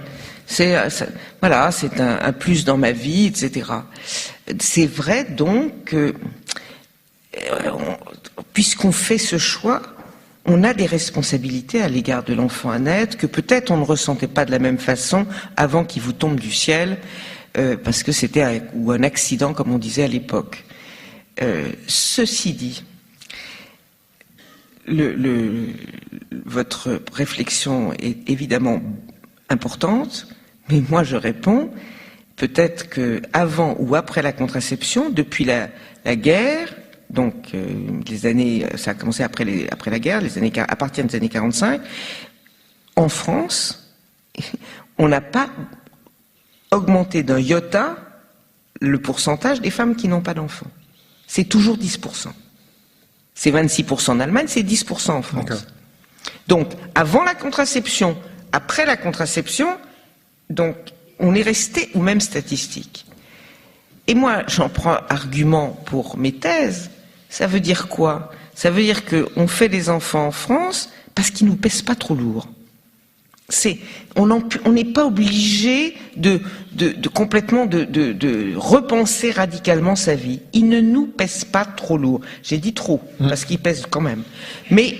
c'est un plus dans ma vie, etc. C'est vrai donc que puisqu'on fait ce choix, on a des responsabilités à l'égard de l'enfant à naître que peut-être on ne ressentait pas de la même façon avant qu'il vous tombe du ciel, parce que c'était un accident comme on disait à l'époque. Ceci dit, votre réflexion est évidemment importante, mais moi je réponds peut-être que avant ou après la contraception, depuis la guerre. Donc, les années, ça a commencé après la guerre, à partir des années 45. En France, on n'a pas augmenté d'un iota le pourcentage des femmes qui n'ont pas d'enfants. C'est toujours 10%. C'est 26% en Allemagne, c'est 10% en France. Okay. Donc, avant la contraception, après la contraception, donc, on est resté aux mêmes statistiques. Et moi, j'en prends argument pour mes thèses. Ça veut dire quoi? Ça veut dire qu'on fait des enfants en France parce qu'ils nous pèsent pas trop lourd. On n'est pas obligé de complètement de repenser radicalement sa vie. Ils ne nous pèsent pas trop lourd. J'ai dit trop parce qu'ils pèsent quand même. Mais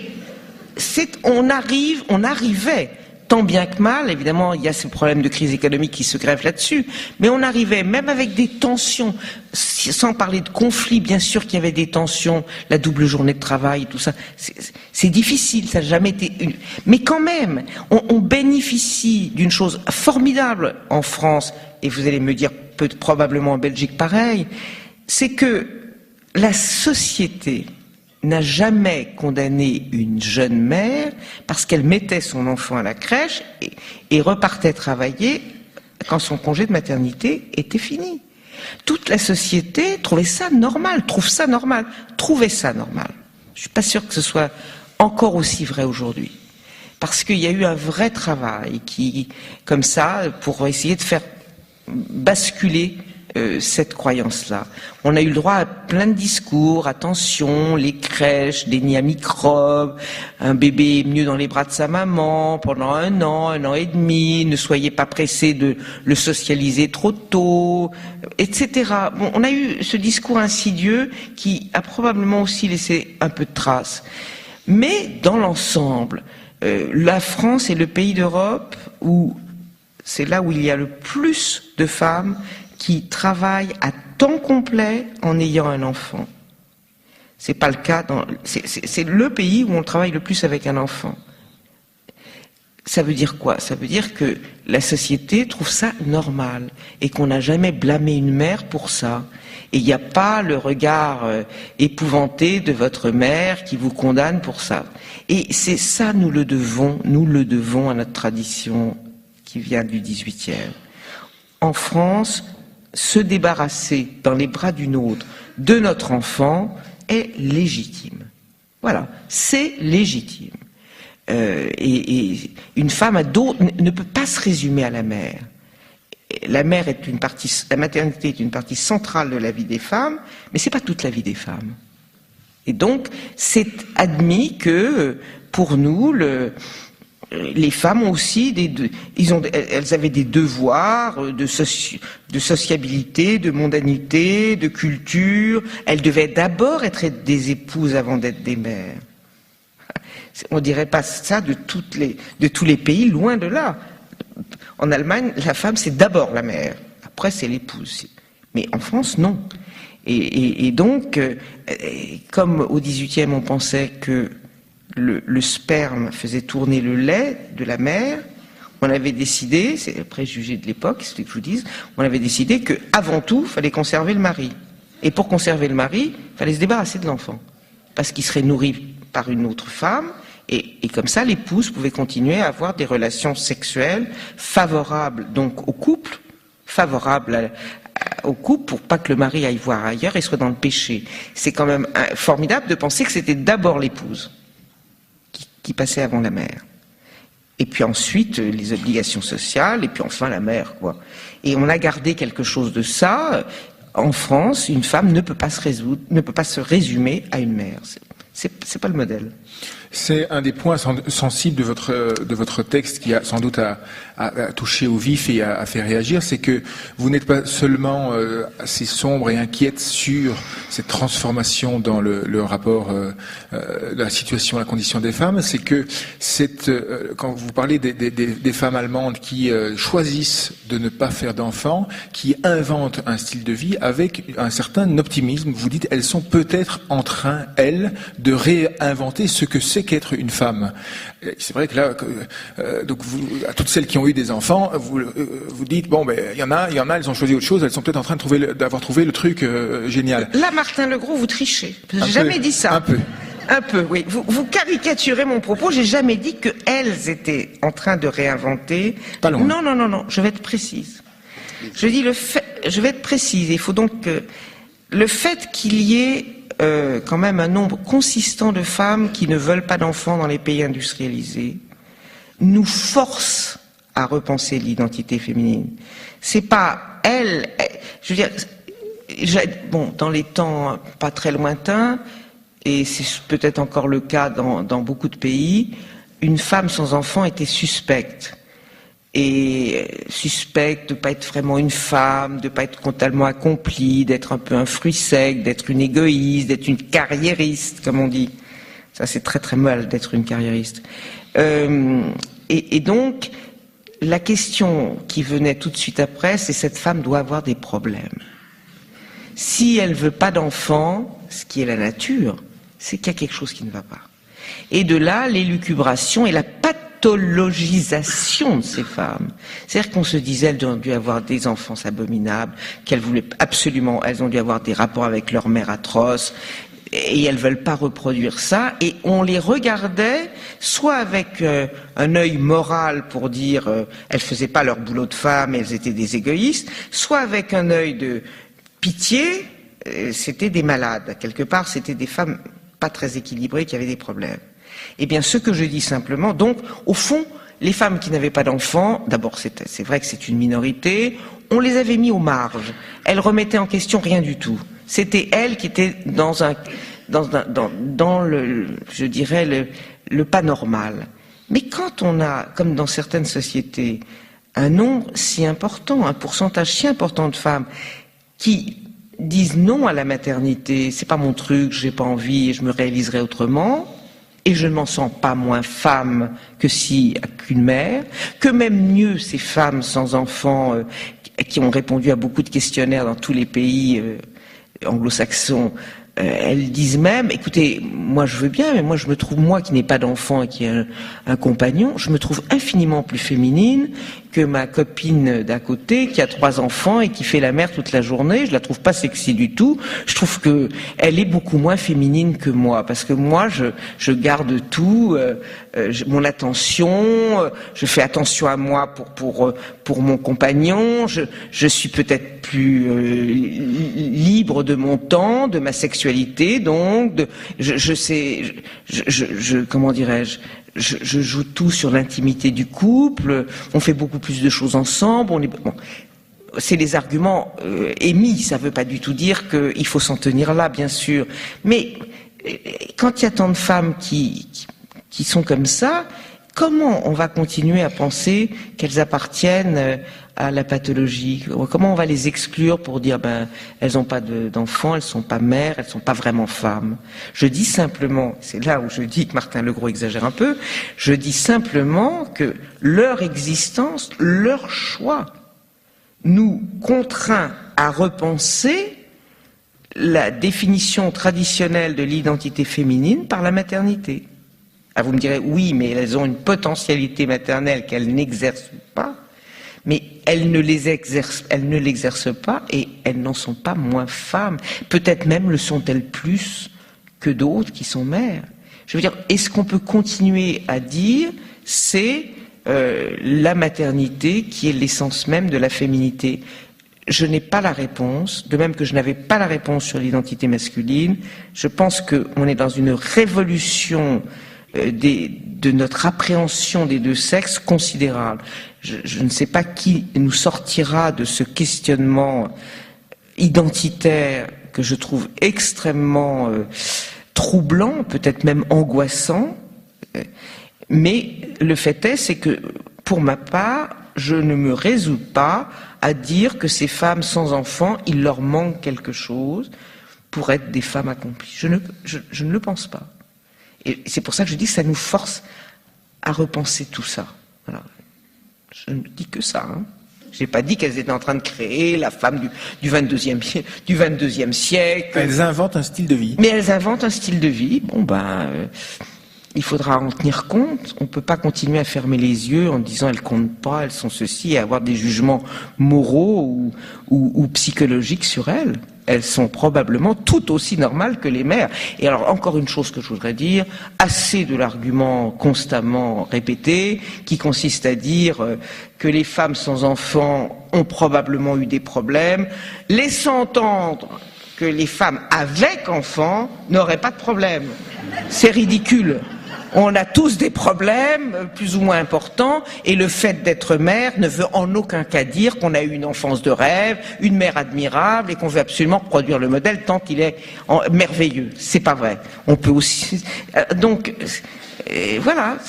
on arrivait. Tant bien que mal, évidemment, il y a ce problème de crise économique qui se grève là-dessus, mais on arrivait, même avec des tensions, sans parler de conflits, bien sûr qu'il y avait des tensions, la double journée de travail, tout ça, c'est difficile, ça n'a jamais été mais quand même, on bénéficie d'une chose formidable en France, et vous allez me dire, probablement en Belgique pareil, c'est que la société n'a jamais condamné une jeune mère parce qu'elle mettait son enfant à la crèche et repartait travailler quand son congé de maternité était fini. Toute la société trouvait ça normal, trouvait ça normal. Je suis pas sûre que ce soit encore aussi vrai aujourd'hui. Parce qu'il y a eu un vrai travail comme ça, pour essayer de faire basculer cette croyance-là. On a eu le droit à plein de discours, attention, les crèches, des nids à microbes, un bébé est mieux dans les bras de sa maman pendant 1 an et demi, ne soyez pas pressés de le socialiser trop tôt, etc. Bon, on a eu ce discours insidieux qui a probablement aussi laissé un peu de traces. Mais dans l'ensemble, la France est le pays d'Europe où c'est là où il y a le plus de femmes qui travaillent à temps complet en ayant un enfant. C'est pas le cas c'est le pays où on travaille le plus avec un enfant. Ça veut dire quoi? Ça veut dire que la société trouve ça normal et qu'on n'a jamais blâmé une mère pour ça. Et il n'y a pas le regard épouvanté de votre mère qui vous condamne pour ça. Et c'est ça, nous le devons à notre tradition qui vient du XVIIIe. En France, se débarrasser dans les bras d'une autre de notre enfant est légitime. Voilà, c'est légitime. Et une femme ne peut pas se résumer à la mère. La maternité est une partie centrale de la vie des femmes, mais c'est pas toute la vie des femmes. Et donc, c'est admis que, pour nous, les femmes ont aussi elles avaient des devoirs de sociabilité, de mondanité, de culture. Elles devaient d'abord être des épouses avant d'être des mères. On dirait pas ça de tous les pays, loin de là. En Allemagne, la femme, c'est d'abord la mère, après c'est l'épouse. Mais en France, non. Et donc, comme au XVIIIe, on pensait que le sperme faisait tourner le lait de la mère, on avait décidé, c'est le préjugé de l'époque, c'est ce que je vous dis, on avait décidé que avant tout, il fallait conserver le mari. Et pour conserver le mari, il fallait se débarrasser de l'enfant, parce qu'il serait nourri par une autre femme, et comme ça, l'épouse pouvait continuer à avoir des relations sexuelles favorables donc au couple, favorables au couple pour pas que le mari aille voir ailleurs et soit dans le péché. C'est quand même formidable de penser que c'était d'abord l'épouse qui passait avant la mère. Et puis ensuite, les obligations sociales, et puis enfin la mère, quoi. Et on a gardé quelque chose de ça. En France, une femme ne peut pas se résumer à une mère. C'est pas le modèle. C'est un des points sensibles de votre texte qui a sans doute à toucher au vif et à faire réagir, c'est que vous n'êtes pas seulement assez sombre et inquiète sur cette transformation dans le rapport de la situation, la condition des femmes, c'est que quand vous parlez des femmes allemandes qui choisissent de ne pas faire d'enfants, qui inventent un style de vie avec un certain optimisme, vous dites elles sont peut-être en train, elles, de réinventer ce que c'est qu'être une femme. C'est vrai que là, donc à toutes celles qui ont eu des enfants, vous dites bon, ben il y en a, elles ont choisi autre chose, elles sont peut-être en train d'avoir trouvé le truc génial. Là, Martin Legros, vous trichez. J'ai jamais dit ça. Un peu, oui. Vous caricaturez mon propos. J'ai jamais dit que elles étaient en train de réinventer. Pas loin. Non. Je vais être précise. Je vais être précise. Il faut donc que le fait qu'il y ait quand même un nombre consistant de femmes qui ne veulent pas d'enfants dans les pays industrialisés nous force à repenser l'identité féminine. C'est pas je veux dire, dans les temps pas très lointains, et c'est peut-être encore le cas dans beaucoup de pays, une femme sans enfant était suspecte. Et suspecte de pas être vraiment une femme, de pas être totalement accomplie, d'être un peu un fruit sec, d'être une égoïste, d'être une carriériste, comme on dit. Ça, c'est très très mal d'être une carriériste. Et donc, la question qui venait tout de suite après, c'est cette femme doit avoir des problèmes. Si elle veut pas d'enfant, ce qui est la nature, c'est qu'il y a quelque chose qui ne va pas. Et de là, l'élucubration et la pathologisation de ces femmes. C'est-à-dire qu'on se disait, elles ont dû avoir des enfances abominables, qu'elles voulaient absolument, elles ont dû avoir des rapports avec leur mère atroce, et elles veulent pas reproduire ça, et on les regardait soit avec un œil moral pour dire elles faisaient pas leur boulot de femme, elles étaient des égoïstes, soit avec un œil de pitié, c'était des malades. Quelque part, c'était des femmes pas très équilibrées qui avaient des problèmes. Eh bien, ce que je dis simplement, donc, au fond, les femmes qui n'avaient pas d'enfants, d'abord, c'est vrai que c'est une minorité, on les avait mis aux marges. Elles remettaient en question rien du tout. C'était elles qui étaient dans le, je dirais, le pas normal. Mais quand on a, comme dans certaines sociétés, un nombre si important, un pourcentage si important de femmes qui disent non à la maternité, c'est pas mon truc, j'ai pas envie et je me réaliserai autrement, et je ne m'en sens pas moins femme qu'une mère, que même mieux ces femmes sans enfants qui ont répondu à beaucoup de questionnaires dans tous les pays anglo-saxons, elles disent même, écoutez, moi je veux bien, mais moi je me trouve, moi qui n'ai pas d'enfant et qui ai un compagnon, je me trouve infiniment plus féminine que ma copine d'à côté qui a 3 enfants et qui fait la mère toute la journée. Je la trouve pas sexy du tout. Je trouve que elle est beaucoup moins féminine que moi, parce que moi je garde tout, mon attention, je fais attention à moi pour mon compagnon. Je suis peut-être plus libre de mon temps, de ma sexualité, donc je sais, comment dirais-je. Je joue tout sur l'intimité du couple, on fait beaucoup plus de choses ensemble, c'est les arguments émis, ça ne veut pas du tout dire qu'il faut s'en tenir là, bien sûr. Mais quand il y a tant de femmes qui sont comme ça, comment on va continuer à penser qu'elles appartiennent à la pathologie? Comment on va les exclure pour dire elles n'ont pas d'enfants, elles sont pas mères, elles sont pas vraiment femmes? Je dis simplement, c'est là où je dis que Martin Legros exagère un peu, je dis simplement que leur existence, leur choix nous contraint à repenser la définition traditionnelle de l'identité féminine par la maternité. Ah, vous me direz, oui, mais elles ont une potentialité maternelle qu'elles n'exercent pas, mais elles ne l'exercent pas et elles n'en sont pas moins femmes. Peut-être même le sont-elles plus que d'autres qui sont mères. Je veux dire, est-ce qu'on peut continuer à dire c'est la maternité qui est l'essence même de la féminité? Je n'ai pas la réponse, de même que je n'avais pas la réponse sur l'identité masculine. Je pense qu'on est dans une révolution de notre appréhension des deux sexes considérable. Je ne sais pas qui nous sortira de ce questionnement identitaire que je trouve extrêmement troublant, peut-être même angoissant, mais le fait est, c'est que pour ma part, je ne me résous pas à dire que ces femmes sans enfants, il leur manque quelque chose pour être des femmes accomplies. Je ne le pense pas. Et c'est pour ça que je dis que ça nous force à repenser tout ça. Voilà. Je ne dis que ça. Je n'ai pas dit qu'elles étaient en train de créer la femme du 22e siècle. Elles inventent un style de vie. Mais elles inventent un style de vie. Il faudra en tenir compte. On ne peut pas continuer à fermer les yeux en disant elles comptent pas, elles sont ceci, et avoir des jugements moraux ou psychologiques sur elles. Elles sont probablement tout aussi normales que les mères. Et alors, encore une chose que je voudrais dire, assez de l'argument constamment répété, qui consiste à dire que les femmes sans enfants ont probablement eu des problèmes, laissant entendre que les femmes avec enfants n'auraient pas de problème. C'est ridicule. On a tous des problèmes, plus ou moins importants, et le fait d'être mère ne veut en aucun cas dire qu'on a eu une enfance de rêve, une mère admirable, et qu'on veut absolument reproduire le modèle tant qu'il est merveilleux. C'est pas vrai. On peut aussi... voilà.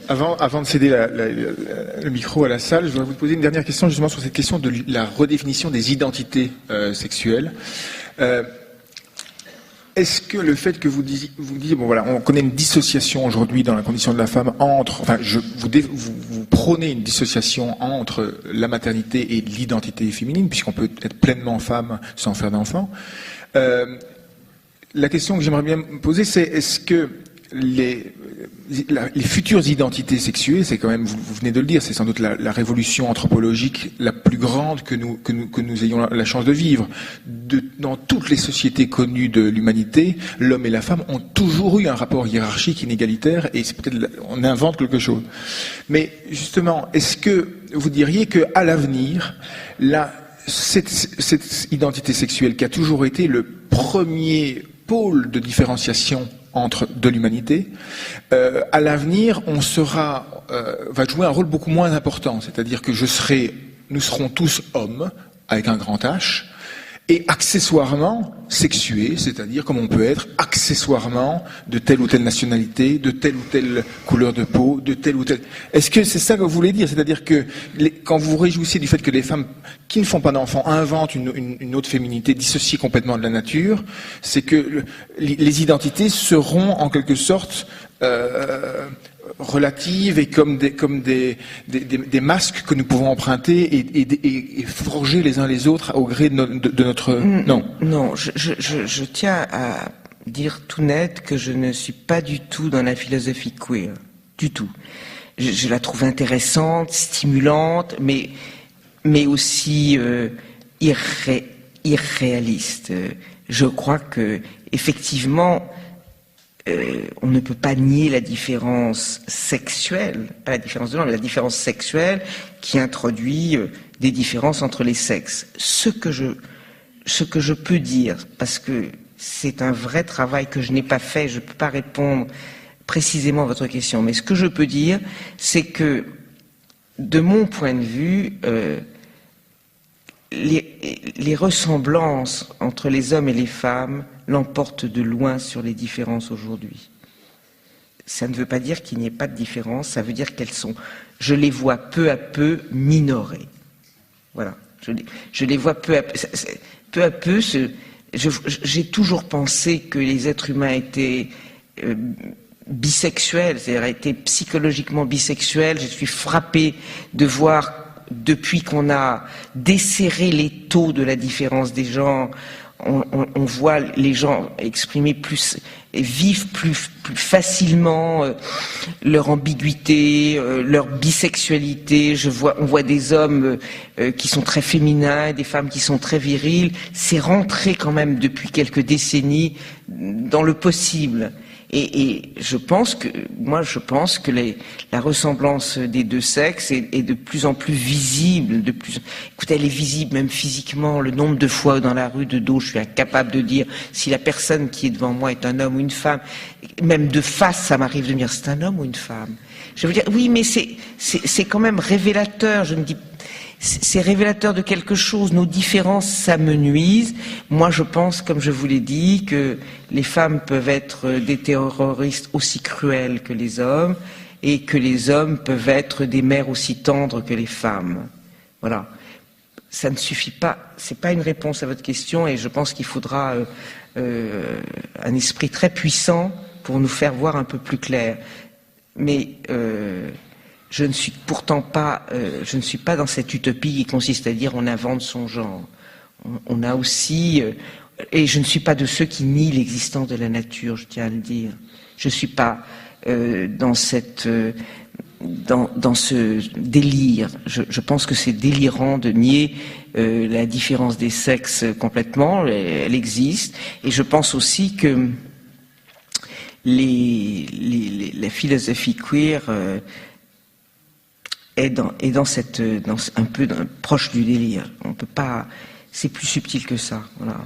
Avant de céder le micro à la salle, je voudrais vous poser une dernière question justement sur cette question de la redéfinition des identités sexuelles. Est-ce que le fait que vous disiez, bon voilà, on connaît une dissociation aujourd'hui dans la condition de la femme entre, vous prônez une dissociation entre la maternité et l'identité féminine, puisqu'on peut être pleinement femme sans faire d'enfant. La question que j'aimerais bien me poser, c'est est-ce que les futures identités sexuelles, c'est quand même, vous venez de le dire, c'est sans doute la révolution anthropologique la plus grande que nous ayons la chance de vivre. Dans toutes les sociétés connues de l'humanité, l'homme et la femme ont toujours eu un rapport hiérarchique inégalitaire, et c'est peut-être, on invente quelque chose. Mais justement, est-ce que vous diriez qu'à l'avenir, cette identité sexuelle qui a toujours été le premier pôle de différenciation de l'humanité, à l'avenir, va jouer un rôle beaucoup moins important. C'est-à-dire que nous serons tous hommes, avec un grand H, et accessoirement sexués, c'est-à-dire comme on peut être accessoirement de telle ou telle nationalité, de telle ou telle couleur de peau, de telle ou telle... Est-ce que c'est ça que vous voulez dire? C'est-à-dire que quand vous vous réjouissez du fait que les femmes qui ne font pas d'enfants inventent une autre féminité dissociée complètement de la nature, c'est que les identités seront en quelque sorte relatives et comme des masques que nous pouvons emprunter et forger les uns les autres au gré de notre... Non, je tiens à dire tout net que je ne suis pas du tout dans la philosophie queer. Du tout. Je la trouve intéressante, stimulante, mais aussi irréaliste. Je crois que, effectivement, on ne peut pas nier la différence sexuelle, pas la différence de genre, mais la différence sexuelle qui introduit des différences entre les sexes. Ce que je peux dire, parce que c'est un vrai travail que je n'ai pas fait, je ne peux pas répondre précisément à votre question, mais ce que je peux dire, c'est que, de mon point de vue, les ressemblances entre les hommes et les femmes l'emportent de loin sur les différences aujourd'hui. ça ne veut pas dire qu'il n'y ait pas de différence, ça veut dire je les vois peu à peu minorées. Voilà, je les vois peu à peu. Peu à peu, j'ai toujours pensé que les êtres humains étaient bisexuels, c'est-à-dire étaient psychologiquement bisexuels. Je suis frappée de voir, depuis qu'on a desserré les taux de la différence des genres, on voit les gens exprimer plus et vivre plus facilement leur ambiguïté, leur bisexualité. On voit des hommes qui sont très féminins, des femmes qui sont très viriles. C'est rentré quand même depuis quelques décennies dans le possible. Et je pense que la ressemblance des deux sexes est de plus en plus visible. Écoutez, elle est visible même physiquement. Le nombre de fois dans la rue de dos, je suis incapable de dire si la personne qui est devant moi est un homme ou une femme. Même de face, ça m'arrive de me dire c'est un homme ou une femme. Je veux dire, oui, mais c'est quand même révélateur. C'est révélateur de quelque chose. Nos différences s'amenuisent. Moi, je pense, comme je vous l'ai dit, que les femmes peuvent être des terroristes aussi cruels que les hommes, et que les hommes peuvent être des mères aussi tendres que les femmes. Voilà. Ça ne suffit pas. C'est pas une réponse à votre question, et je pense qu'il faudra un esprit très puissant pour nous faire voir un peu plus clair. Mais je ne suis pourtant pas, je ne suis pas dans cette utopie qui consiste à dire on invente son genre. On a aussi, et je ne suis pas de ceux qui nient l'existence de la nature, je tiens à le dire. Je ne suis pas dans ce délire. Je pense que c'est délirant de nier la différence des sexes complètement. Elle existe, et je pense aussi que la philosophie queer est un peu proche du délire. On peut pas, c'est plus subtil que ça. Voilà.